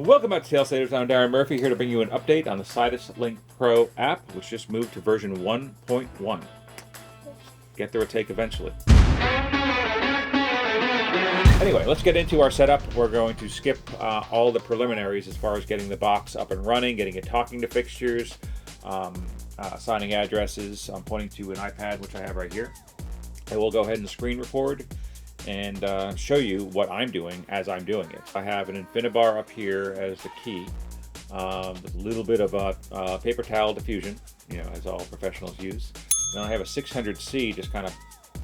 Welcome back to Tailstaters. I'm Darren Murphy, here to bring you an update on the Sidus Link Pro app, which just moved to version 1.1. Get there a take eventually. Anyway, let's get into our setup. We're going to skip all the preliminaries as far as getting the box up and running, getting it talking to fixtures, assigning addresses. I'm pointing to an iPad, which I have right here. I will go ahead and screen record and show you what I'm doing as I'm doing it. I have an InfiniBar up here as the key, with a little bit of a paper towel diffusion, as all professionals use. Then I have a 600C just kind of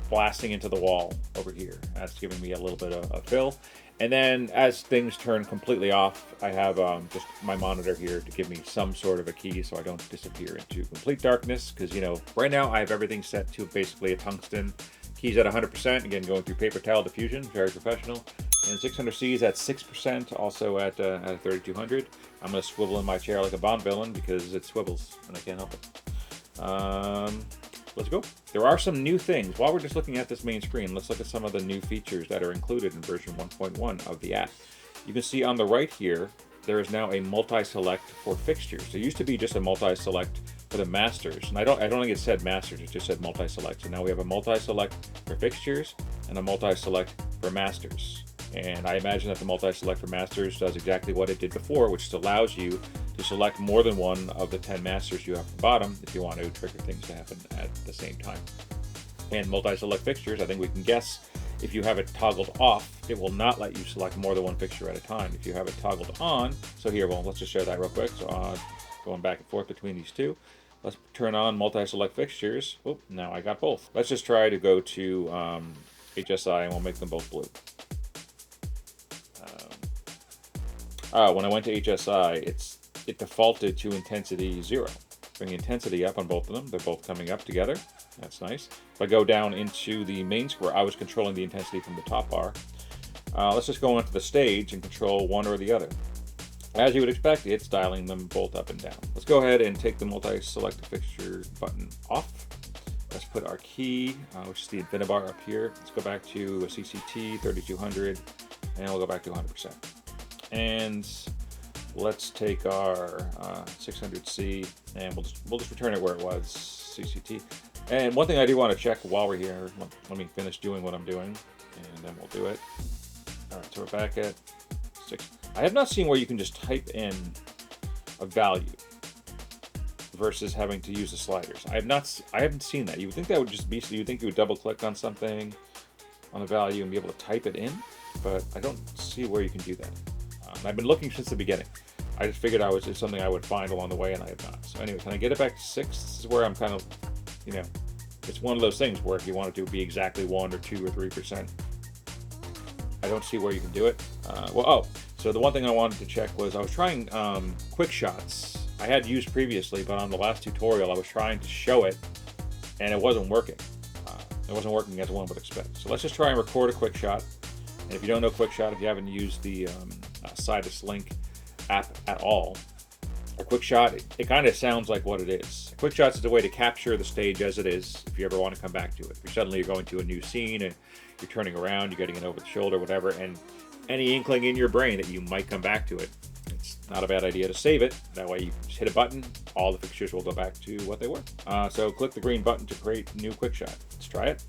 blasting into the wall over here. That's giving me a little bit of fill. And then as things turn completely off, I have just my monitor here to give me some sort of a key so I don't disappear into complete darkness, because right now I have everything set to basically a tungsten. Keys at 100%, again going through paper towel diffusion, very professional. And 600C is at 6%, also at 3200. I'm going to swivel in my chair like a Bond villain because it swivels and I can't help it. Let's go. There are some new things. While we're just looking at this main screen, let's look at some of the new features that are included in version 1.1 of the app. You can see on the right here, there is now a multi-select for fixtures. There used to be just a multi-select for the masters, and I don't think it said masters, it just said multi-select. So now we have a multi-select for fixtures and a multi-select for masters. And I imagine that the multi-select for masters does exactly what it did before, which just allows you to select more than one of the 10 masters you have at the bottom if you want to trigger things to happen at the same time. And multi-select fixtures, I think we can guess, if you have it toggled off, it will not let you select more than one fixture at a time. If you have it toggled on, so here, well, let's just show that real quick. So going back and forth between these two. Let's turn on multi-select fixtures. Oh, now I got both. Let's just try to go to HSI and we'll make them both blue. When I went to HSI, it defaulted to intensity 0. Bring intensity up on both of them. They're both coming up together. That's nice. If I go down into the main square, I was controlling the intensity from the top bar. Let's just go into the stage and control one or the other. As you would expect, it's dialing them both up and down. Let's go ahead and take the multi-select fixture button off. Let's put our key, which is the InfiniBar up here. Let's go back to a CCT 3200, and we'll go back to 100%. And let's take our 600C, and we'll just return it where it was, CCT. And one thing I do want to check while we're here, let me finish doing what I'm doing, and then we'll do it. All right, so we're back at 6. I have not seen where you can just type in a value versus having to use the sliders. I haven't seen that. You would think that would just be, so you think you would double click on something, on a value, and be able to type it in, but I don't see where you can do that. I've been looking since the beginning. I just figured it's something I would find along the way, and I have not. So anyway, can I get it back to 6? This is where I'm kind of, it's one of those things where if you want it to be exactly 1 or 2 or 3%, I don't see where you can do it. So the one thing I wanted to check was I was trying quick shots. I had used previously, but on the last tutorial I was trying to show it, and it wasn't working. It wasn't working as one would expect. So let's just try and record a quick shot. And if you don't know quick shot, if you haven't used the Sidus Link app at all, a quick shot, it kind of sounds like what it is. Quick shots is a way to capture the stage as it is if you ever want to come back to it. If suddenly you're going to a new scene and you're turning around, you're getting it over the shoulder, whatever, and any inkling in your brain that you might come back to it, it's not a bad idea to save it. That way you just hit a button, all the fixtures will go back to what they were. So click the green button to create new quick shot. Let's try it.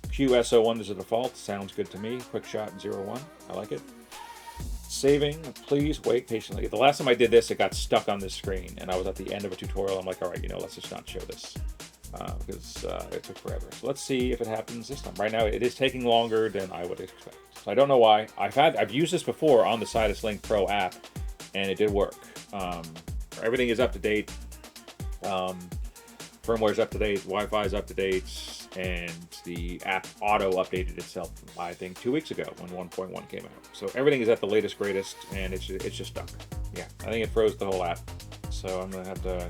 QSO1 is the default, sounds good to me. Quick shot 01, I like it. Saving, please wait patiently. The last time I did this, it got stuck on this screen, and I was at the end of a tutorial. I'm like, all right, let's just not show this because it took forever. So let's see if it happens this time. Right now, it is taking longer than I would expect. So I don't know why. I've used this before on the Sidus Link Pro app, and it did work. Everything is up to date. Firmware is up to date. Wi-Fi is up to date. And the app auto updated itself, I think, 2 weeks ago when 1.1 came out. So everything is at the latest, greatest, and it's just stuck. Yeah, I think it froze the whole app. So I'm gonna have to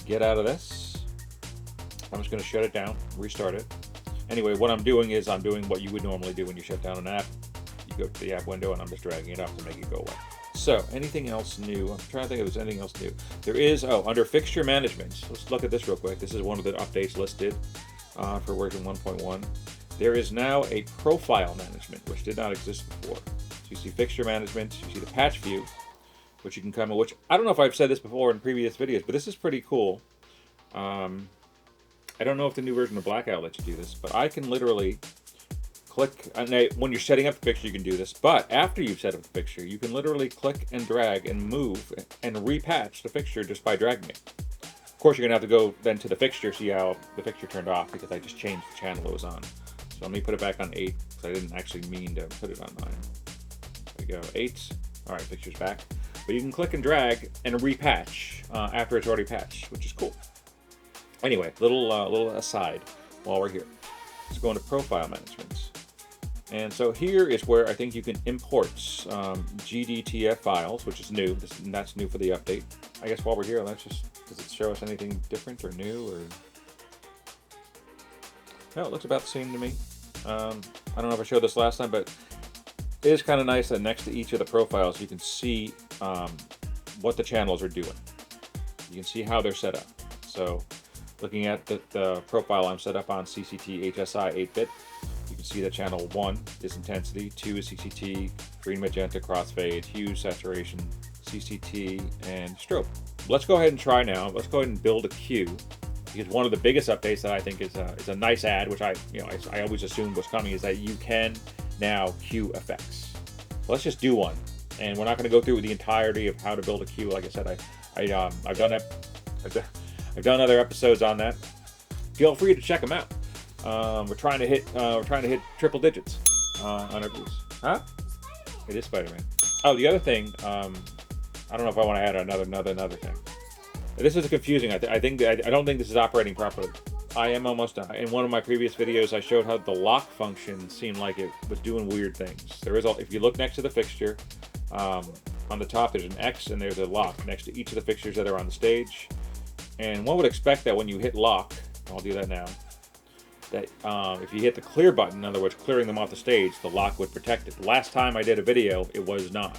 get out of this. I'm just gonna shut it down, restart it. Anyway, what I'm doing is I'm doing what you would normally do when you shut down an app. You go to the app window, and I'm just dragging it up to make it go away. So, anything else new? I'm trying to think if there's anything else new. There is, under fixture management. Let's look at this real quick. This is one of the updates listed for version 1.1. There is now a profile management, which did not exist before. So you see fixture management, you see the patch view, which you can come in, which I don't know if I've said this before in previous videos, but this is pretty cool. I don't know if the new version of Blackout lets you do this, but I can literally click, and when you're setting up the fixture you can do this, but after you've set up the fixture, you can literally click and drag and move and repatch the fixture just by dragging it. Of course, you're going to have to go then to the fixture, see how the fixture turned off, because I just changed the channel it was on. So let me put it back on 8, because I didn't actually mean to put it on 9. There we go, 8. All right, fixture's back. But you can click and drag and repatch after it's already patched, which is cool. Anyway, little aside while we're here. Let's go into Profile Management. And so here is where I think you can import GDTF files, which is new. And that's new for the update. I guess while we're here, let's just, does it show us anything different or new? Or no, it looks about the same to me. I don't know if I showed this last time, but it is kind of nice that next to each of the profiles, you can see what the channels are doing. You can see how they're set up. So looking at the profile I'm set up on, CCT HSI 8-bit, you can see that channel 1 is intensity, 2 is CCT, green, magenta, crossfade, hue, saturation, CCT, and strobe. Let's go ahead and try now. Let's go ahead and build a queue, because one of the biggest updates that I think is a nice add, which I always assumed was coming, is that you can now queue effects. So let's just do one, and we're not going to go through the entirety of how to build a queue. Like I said, I've done that. I've done other episodes on that. Feel free to check them out. We're trying to hit triple digits on our views. Huh? It is Spider-Man. Oh, the other thing. I don't know if I want to add another thing. This is confusing. I don't think this is operating properly. I am almost done. In one of my previous videos, I showed how the lock function seemed like it was doing weird things. There is, if you look next to the fixture, on the top there's an X and there's a lock next to each of the fixtures that are on the stage. And one would expect that when you hit lock, I'll do that now, that if you hit the clear button, in other words, clearing them off the stage, the lock would protect it. The last time I did a video, it was not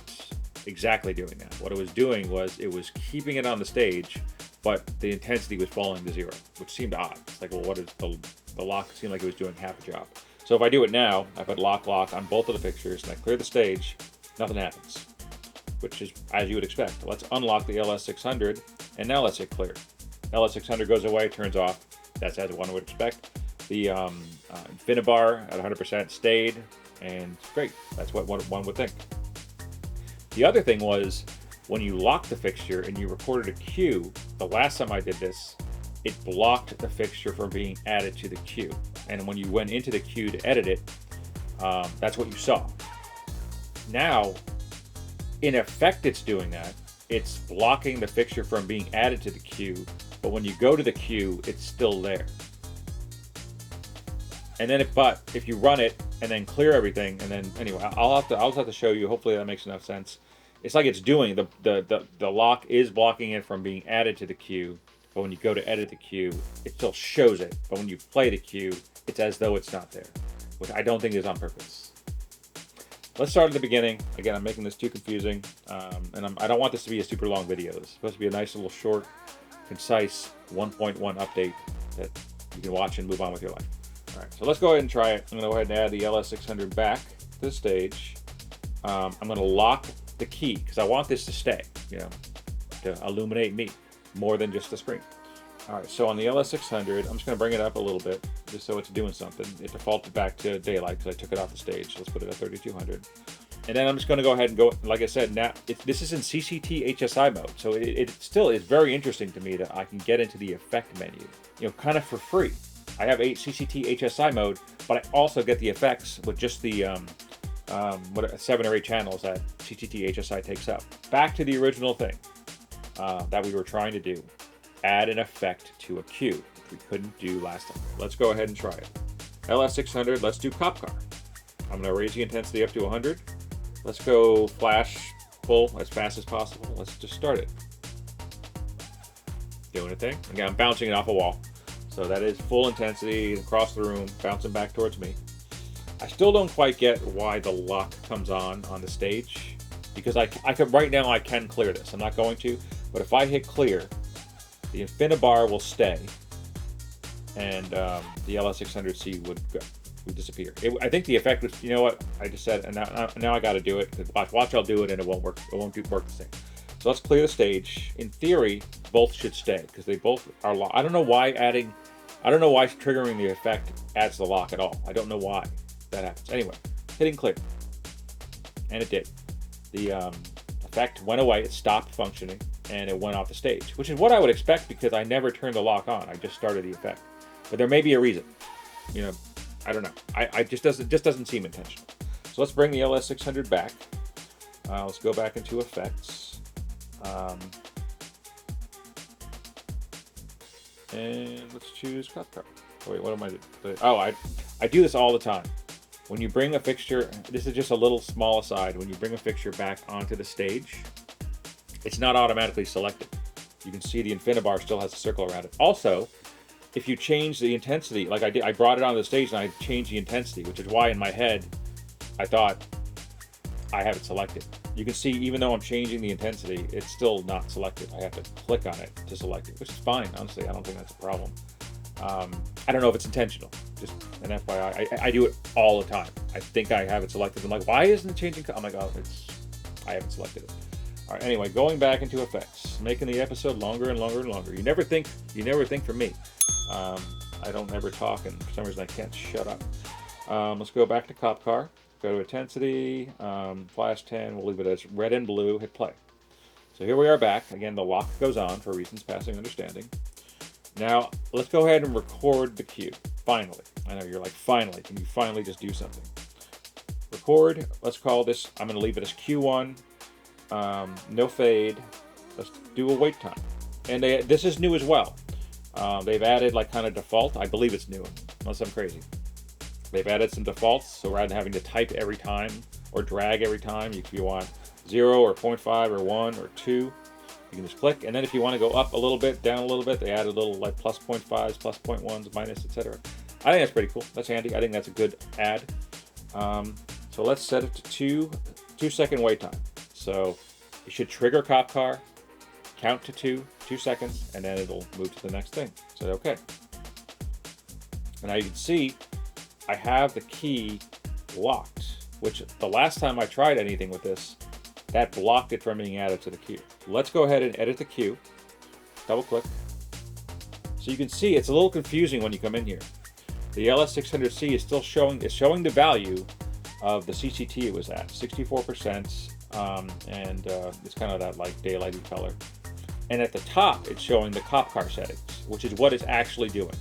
exactly doing that. What it was doing was it was keeping it on the stage, but the intensity was falling to 0, which seemed odd. It's like, well, what is the lock seemed like it was doing half a job. So if I do it now, I put lock on both of the fixtures and I clear the stage, nothing happens, which is as you would expect. Let's unlock the LS600 and now let's hit clear. LS600 goes away, turns off. That's as one would expect. The Infinibar at 100% stayed, and great. That's what one would think. The other thing was, when you locked the fixture and you recorded a queue, the last time I did this, it blocked the fixture from being added to the queue. And when you went into the queue to edit it, that's what you saw. Now, in effect, it's doing that. It's blocking the fixture from being added to the queue, but when you go to the queue, it's still there. And then if you run it and then clear everything, and then anyway, I'll have to show you. Hopefully that makes enough sense. It's like it's doing the lock is blocking it from being added to the queue, but when you go to edit the queue, it still shows it. But when you play the queue, it's as though it's not there, which I don't think is on purpose. Let's start at the beginning. Again, I'm making this too confusing, and I don't want this to be a super long video. It's supposed to be a nice little short, concise 1.1 update that you can watch and move on with your life. All right, so let's go ahead and try it. I'm going to go ahead and add the LS600 back to the stage. I'm going to lock the key because I want this to stay, to illuminate me more than just the screen. All right, so on the LS600, I'm just going to bring it up a little bit just so it's doing something. It defaulted back to daylight because I took it off the stage. So let's put it at 3200. And then I'm just going to go ahead and go, like I said, now this is in CCT HSI mode. So it still is very interesting to me that I can get into the effect menu, kind of for free. I have CCT HSI mode, but I also get the effects with just the 7 or 8 channels that CCT HSI takes up. Back to the original thing that we were trying to do. Add an effect to a queue, which we couldn't do last time. Let's go ahead and try it. LS600, let's do cop car. I'm going to raise the intensity up to 100. Let's go flash full as fast as possible. Let's just start it. Doing a thing. Again, I'm bouncing it off a wall. So that is full intensity across the room, bouncing back towards me. I still don't quite get why the lock comes on the stage, because I could right now I can clear this. I'm not going to, but if I hit clear, the Infinibar will stay, and the LS600C would disappear. I think the effect was, you know what I just said, and now I got to do it. Watch, I'll do it, and it won't work. It won't work the same. So let's clear the stage. In theory, both should stay because they both are locked. I don't know why triggering the effect adds the lock at all. I don't know why that happens. Anyway, hitting clear, and it did. The effect went away. It stopped functioning, and it went off the stage, which is what I would expect because I never turned the lock on. I just started the effect, but there may be a reason. You know, I don't know. I just doesn't seem intentional. So let's bring the LS600 back. Let's go back into effects. And let's choose cop car. Oh, wait, what am I doing? Oh, I do this all the time. When you bring a fixture, this is just a little small aside, when you bring a fixture back onto the stage, it's not automatically selected. You can see the infinibar still has a circle around it. Also, if you change the intensity, like I did, I brought it onto the stage and I changed the intensity, which is why in my head, I thought I have it selected. You can see, even though I'm changing the intensity, it's still not selected. I have to click on it to select it, which is fine, honestly. I don't think that's a problem. I don't know if it's intentional. Just an FYI. I do it all the time. I think I have it selected. I'm like, why isn't it changing? I'm like, oh, I haven't selected it. All right, anyway, going back into effects, making the episode longer and longer and longer. You never think for me. I don't ever talk, and for some reason I can't shut up. Let's go back to cop car. Go to intensity, flash 10, we'll leave it as red and blue, hit play. So here we are back. Again, the lock goes on for reasons passing understanding. Now, let's go ahead and record the cue. Finally. I know you're like, finally, can you finally just do something? Record, let's call this, I'm going to leave it as Q1, no fade. Let's do a wait time. And this is new as well. They've added like kind of default. I believe it's new, unless I'm crazy. They've added some defaults, so rather than having to type every time or drag every time, if you want 0 or 0.5 or 1 or 2, you can just click. And then if you want to go up a little bit, down a little bit, they added little like plus 0.5s, plus 0.1s, minus, etc. I think that's pretty cool. That's handy. I think that's a good add. So let's set it to 2-second wait time. So you should trigger cop car, count to 2 seconds, and then it'll move to the next thing. So okay. And now you can see I have the key locked, which the last time I tried anything with this, that blocked it from being added to the queue. Let's go ahead and edit the queue. Double click. So you can see it's a little confusing when you come in here. The LS600C is still showing the value of the CCT it was at, 64%, and it's kind of that like daylighty color. And at the top, it's showing the cop car settings, which is what it's actually doing.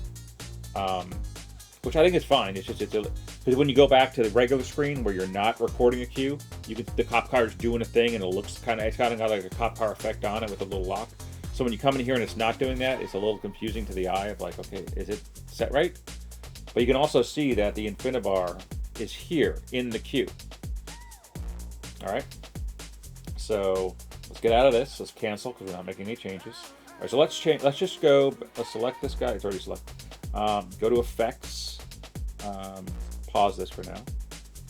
Which I think is fine. It's just because when you go back to the regular screen where you're not recording a cue, the cop car is doing a thing and it's kind of got like a cop car effect on it with a little lock. So when you come in here and it's not doing that, it's a little confusing to the eye of like, okay, is it set right? But you can also see that the infinibar is here in the queue. All right. So let's get out of this. Let's cancel because we're not making any changes. All right. So let's change. Let's just go. Let's select this guy. It's already selected. Go to effects. Pause this for now.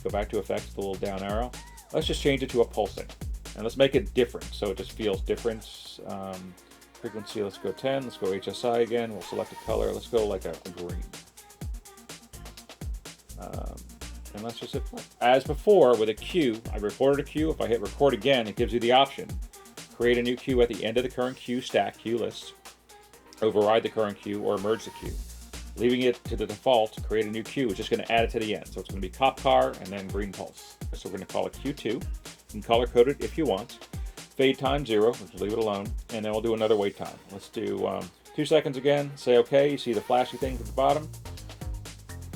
Go back to effects, the little down arrow. Let's just change it to a pulsing. And let's make it different so it just feels different. Frequency, let's go 10. Let's go HSI again. We'll select a color. Let's go like a green. And let's just hit play. As before, with a queue, I recorded a queue. If I hit record again, it gives you the option. Create a new queue at the end of the current queue stack, queue list. Override the current queue or merge the queue. Leaving it to the default to create a new queue is just going to add it to the end. So it's going to be cop car and then green pulse. So we're going to call it Q2. You can color code it if you want. Fade time 0, which will leave it alone. And then we'll do another wait time. Let's do 2 seconds again. Say OK. You see the flashy thing at the bottom.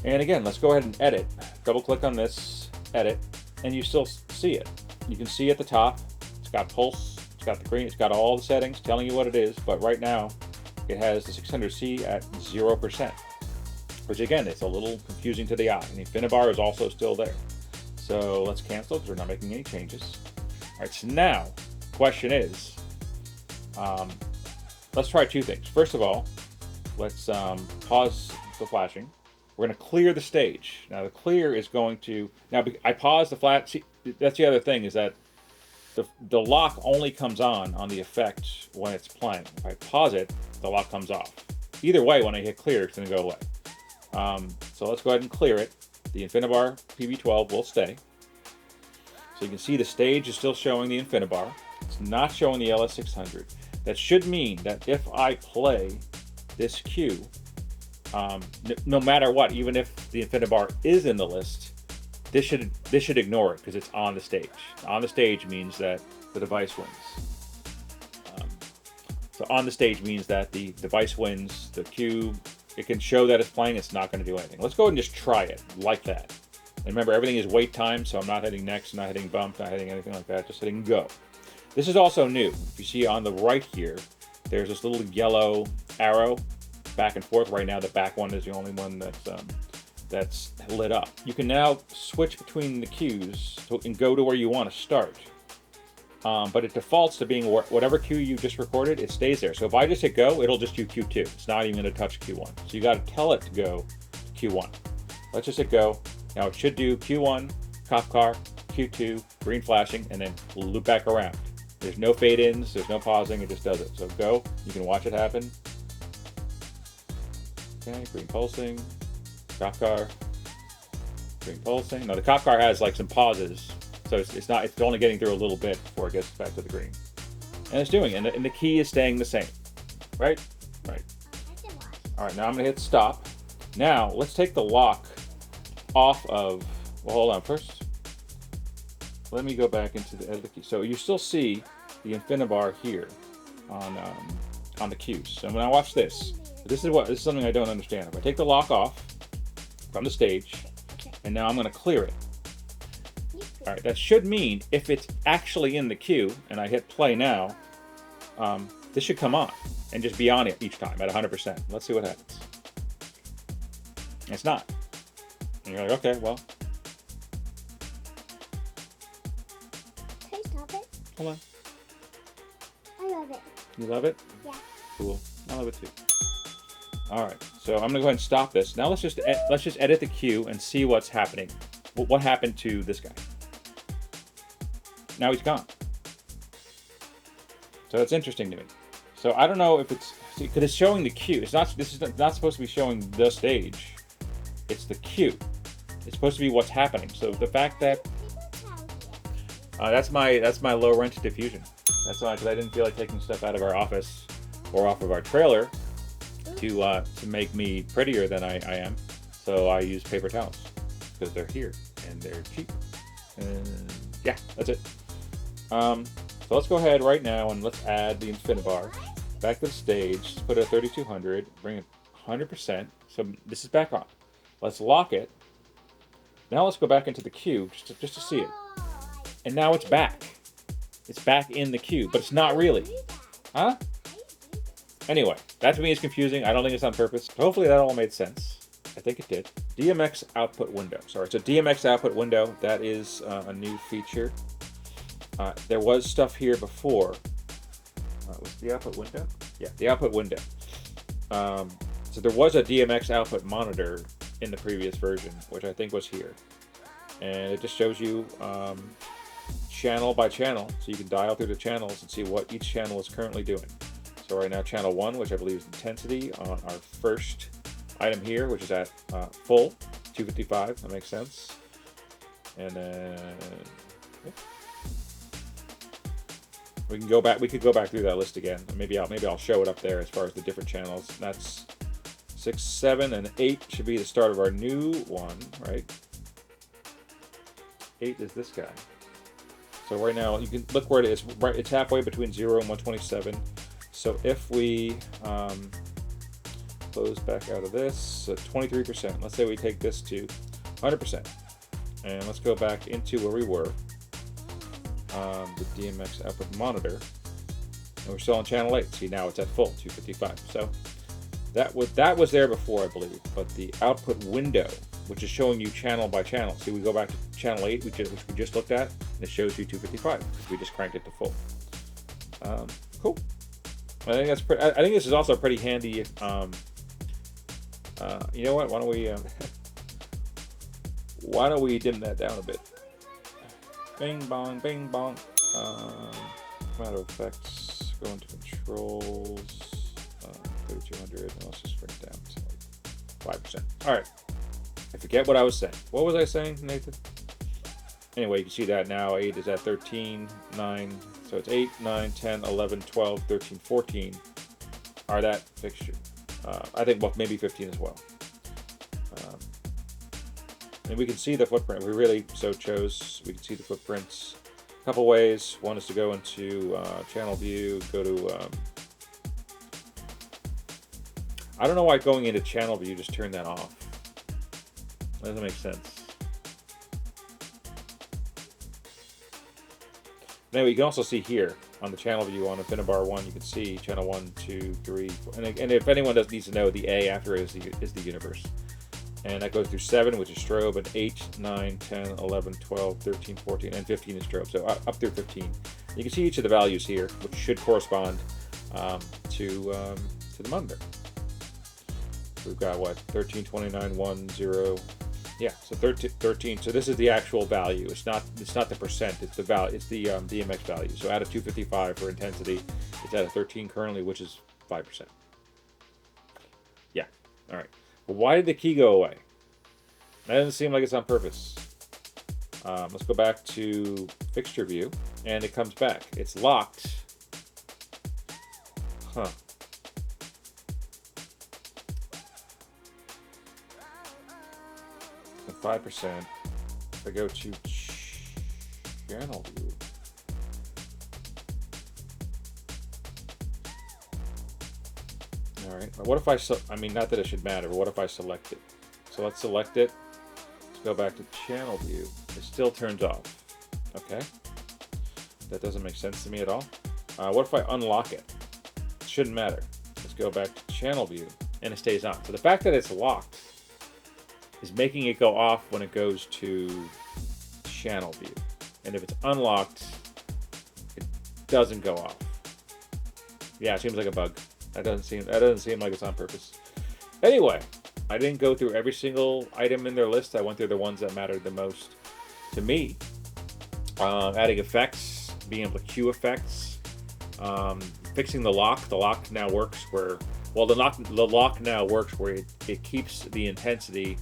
And again, let's go ahead and edit. Double click on this, edit, and you still see it. You can see at the top, it's got pulse, it's got the green, it's got all the settings telling you what it is. But right now, it has the 600C at 0%. Which again, it's a little confusing to the eye. And the infinibar is also still there. So let's cancel because we're not making any changes. All right, so now, question is, let's try 2 things. First of all, let's pause the flashing. We're going to clear the stage. Now the clear is going to, now I paused the flash, see, that's the other thing is that the lock only comes on the effect when it's playing. If I pause it, the lock comes off. Either way, when I hit clear, it's going to go away. So let's go ahead and clear it. The infinibar PB12 will stay. So you can see the stage is still showing the infinibar. It's not showing the LS600. That should mean that if I play this cue, no matter what, even if the Infinibar is in the list, this should ignore it because it's on the stage. On the stage means that the device wins. So on the stage means that the device wins. The cue, it can show that it's playing. It's not going to do anything. Let's go ahead and just try it like that. And remember, everything is wait time, so I'm not hitting next, not hitting bump, not hitting anything like that. Just hitting go. This is also new. If you see on the right here, there's this little yellow arrow back and forth. Right now, the back one is the only one that's lit up. You can now switch between the cues and go to where you want to start. But it defaults to being whatever cue you just recorded, it stays there. So if I just hit go, it'll just do Q2. It's not even going to touch Q1. So you got to tell it to go to Q1. Let's just hit go. Now it should do Q1, cop car, Q2, green flashing, and then loop back around. There's no fade-ins, there's no pausing, it just does it. So go, you can watch it happen. Okay, green pulsing, cop car, green pulsing. Now the cop car has like some pauses. So it's only getting through a little bit before it gets back to the green. And it's doing it, and the key is staying the same. Right? Right. All right, now I'm gonna hit stop. Now, let's take the lock off of, well, hold on, first. Let me go back into the edit key. So you still see the Infinibar here on the cues. So when I watch this, this is something I don't understand. If I take the lock off from the stage, and now I'm gonna clear it. All right, that should mean if it's actually in the queue and I hit play now, this should come on and just be on it each time at 100%. Let's see what happens. It's not. And you're like, okay, well. Can you stop it? Hold on. I love it. You love it? Yeah. Cool. I love it too. All right, so I'm gonna go ahead and stop this. Now let's just edit the queue and see what's happening. What happened to this guy? Now he's gone. So that's interesting to me. So I don't know if it's because it's showing the queue. This is not supposed to be showing the stage. It's the queue. It's supposed to be what's happening. So the fact that that's my low rent diffusion. That's why, because I didn't feel like taking stuff out of our office or off of our trailer to make me prettier than I am. So I use paper towels because they're here and they're cheap. And yeah, that's it. So let's go ahead right now and let's add the Infinibar back to the stage. Let's put it at 3200, bring it 100%. So this is back on. Let's lock it. Now let's go back into the queue just to see it. And now it's back. It's back in the queue, but it's not really. Huh? Anyway, that to me is confusing. I don't think it's on purpose. Hopefully that all made sense. I think it did. DMX output window. Sorry, so DMX output window, that is a new feature. There was stuff here before. Was the output window? Yeah, the output window. So there was a DMX output monitor in the previous version, which I think was here. And it just shows you channel by channel, so you can dial through the channels and see what each channel is currently doing. So right now, channel 1, which I believe is intensity, on our first item here, which is at full, 255, that makes sense. And then... yeah. We can go back. We could go back through that list again. Maybe I'll show it up there as far as the different channels. That's 6, 7, and 8 should be the start of our new one, right? 8 is this guy. So right now you can look where it is. Right, it's halfway between 0 and 127. So if we close back out of this, so 23%. Let's say we take this to 100%, and let's go back into where we were. The DMX output monitor, and we're still on channel 8. See, now it's at full 255. So that was there before, I believe, but the output window, which is showing you channel by channel. See, we go back to channel 8, which we just looked at, and it shows you 255 because we just cranked it to full. Cool. I think that's pretty. I think this is also pretty handy. If you know what? Why don't we dim that down a bit? Bing bong, bing bong. Matter of effects, go into controls, 3200, and let's just bring it down to like 5%. Alright, I forget what I was saying. What was I saying, Nathan? Anyway, you can see that now 8 is at 13, 9, So it's 8, 9, 10, 11, 12, 13, 14 are that fixture. I think, well, maybe 15 as well. And we can see the footprint. We really so chose. We can see the footprints a couple ways. One is to go into channel view, go to. I don't know why going into channel view just turn that off. That doesn't make sense. Anyway, you can also see here on the channel view on InfiniBar 1, you can see channel 1, 2, 3, 4. And if anyone needs to know, the A after it is the universe. And that goes through 7, which is strobe, and 8, 9, 10, 11, 12, 13, 14, and 15 is strobe. So up through 15. You can see each of the values here, which should correspond to the monitor. So we've got what? 13, 29, 1, 0. Yeah, so 13. So this is the actual value. It's not the percent. It's the value. It's the DMX value. So out of 255 for intensity, it's at a 13 currently, which is 5%. Yeah. All right. But why did the key go away? That doesn't seem like it's on purpose. Let's go back to fixture view, and it comes back. It's locked. Huh. So 5%. If I go to channel view, all right. What if I mean, not that it should matter, but what if I select it? So let's select it. Let's go back to channel view. It still turns off. Okay. That doesn't make sense to me at all. What if I unlock it? It shouldn't matter. Let's go back to channel view, and it stays on. So the fact that it's locked is making it go off when it goes to channel view. And if it's unlocked, it doesn't go off. Yeah, it seems like a bug. That doesn't seem like it's on purpose. Anyway, I didn't go through every single item in their list. I went through the ones that mattered the most to me. Adding effects, being able to queue effects, fixing the lock. The lock now works where, well, the lock now works where it keeps the intensity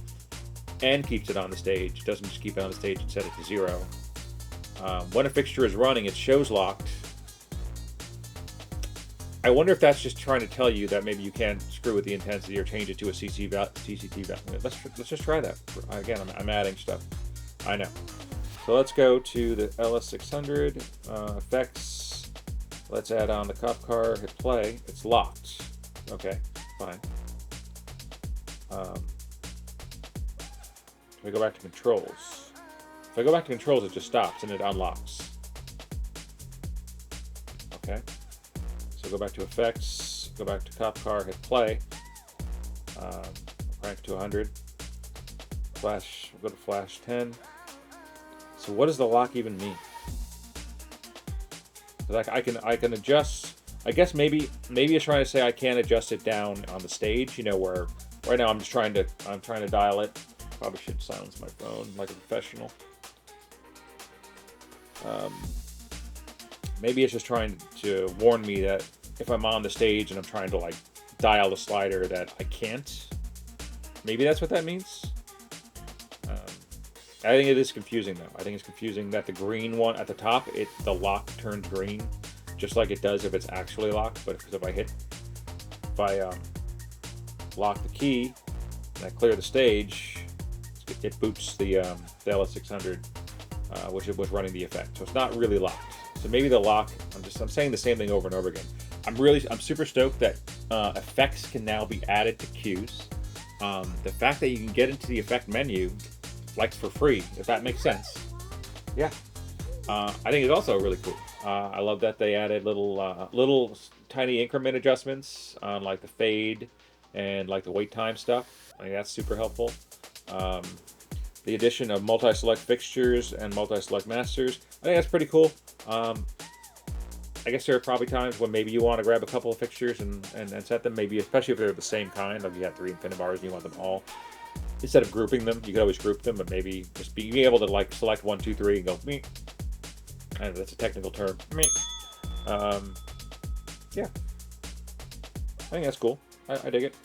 and keeps it on the stage. It doesn't just keep it on the stage and set it to 0. When a fixture is running, it shows locked. I wonder if that's just trying to tell you that maybe you can't screw with the intensity or change it to a CCT value. Let's just try that. Again, I'm adding stuff. I know. So let's go to the LS600 effects. Let's add on the cop car. Hit play. It's locked. Okay, fine. If I go back to controls, it just stops and it unlocks. Okay. So go back to effects, go back to cop car, hit play, crank to 100, flash, we'll go to flash 10. So what does the lock even mean? Like I can adjust. I guess maybe it's trying to say I can't adjust it down on the stage. You know, where right now I'm trying to dial it. Probably should silence my phone like a professional. Maybe it's just trying to warn me that if I'm on the stage and I'm trying to like dial the slider that I can't. Maybe that's what that means. I think it is confusing though. I think it's confusing that the green one at the top, the lock turns green, just like it does if it's actually locked. But because if I lock the key and I clear the stage, it boots the LS600, which was running the effect. So it's not really locked. So maybe the lock. I'm saying the same thing over and over again. I'm super stoked that effects can now be added to cues. The fact that you can get into the effect menu like for free, if that makes sense. Yeah, I think it's also really cool. I love that they added little tiny increment adjustments on like the fade and like the wait time stuff. I think that's super helpful. The addition of multi-select fixtures and multi-select masters, I think that's pretty cool. I guess there are probably times when maybe you want to grab a couple of fixtures and set them, maybe especially if they're the same kind, like you have 3 InfiniBars and you want them all. Instead of grouping them, you could always group them, but maybe just being able to like select 1, 2, 3 and go me. I know that's a technical term. Me. Yeah. I think that's cool. I dig it.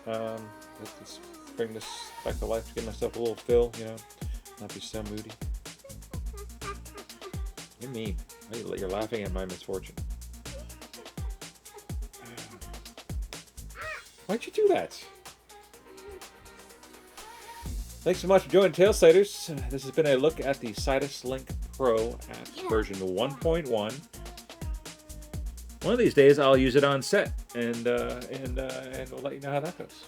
Let's bring this back to life, give myself a little fill, you know, not be so moody. You're mean. You're laughing at my misfortune. Why'd you do that? Thanks so much for joining Tailsiders. This has been a look at the Sidus Link Pro at version 1.1. One of these days, I'll use it on set, and we'll let you know how that goes.